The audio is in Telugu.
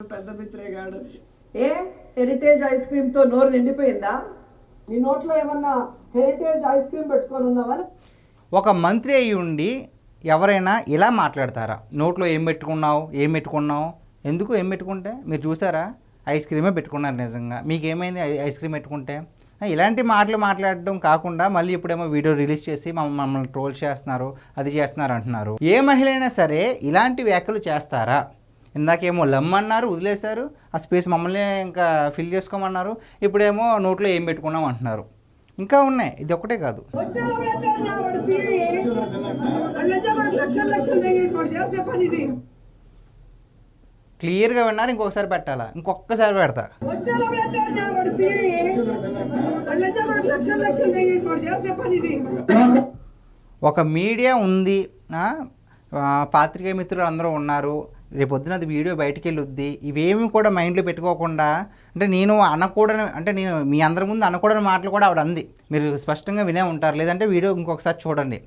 పెద్ద బిత్రేగాడు. ఏ హెరిటేజ్ ఐస్ క్రీమ్ తో నోరు నిండిపోయిందా? నీ నోట్లో ఏమన్నా హెరిటేజ్ ఐస్ క్రీమ్ పెట్టుకొని ఉన్నావా? ఒక మంత్రి అయి ఉండి ఎవరైనా ఇలా మాట్లాడతారా? నోట్లో ఏం పెట్టుకున్నావు ఎందుకు ఏం పెట్టుకుంటే? మీరు చూసారా? ఐస్ క్రీమే పెట్టుకున్నారు. నిజంగా మీకేమైంది ఐస్ క్రీమ్ పెట్టుకుంటే? ఇలాంటి మాటలు మాట్లాడడం కాకుండా మళ్ళీ ఇప్పుడేమో వీడియో రిలీజ్ చేసి మమ్మల్ని ట్రోల్ చేస్తున్నారు, అది చేస్తున్నారు అంటున్నారు. ఏ మహిళ అయినా సరే ఇలాంటి వ్యాఖ్యలు చేస్తారా? ఇందాకేమో లమ్మన్నారు, వదిలేశారు, ఆ స్పేస్ మమ్మల్ని ఇంకా ఫిల్ చేసుకోమన్నారు. ఇప్పుడేమో నోట్లో ఏం పెట్టుకున్నాం అంటున్నారు. ఇంకా ఉన్నాయి, ఇది ఒకటే కాదు. క్లియర్గా విన్నారు, ఇంకొకసారి పెట్టాలా? ఇంకొకసారి పెడతా. ఒక మీడియా ఉంది, పాత్రికేయ మిత్రులు అందరూ ఉన్నారు, రేపొద్దున అది వీడియో బయటికి వెళ్ళొద్ది. ఇవేమి కూడా మైండ్లో పెట్టుకోకుండా, అంటే నేను అనకూడని, అంటే నేను మీ అందరి ముందు అనకూడని మాటలు కూడా ఆవిడ అంది. మీరు స్పష్టంగా వినే ఉంటారు, లేదంటే వీడియో ఇంకొకసారి చూడండి.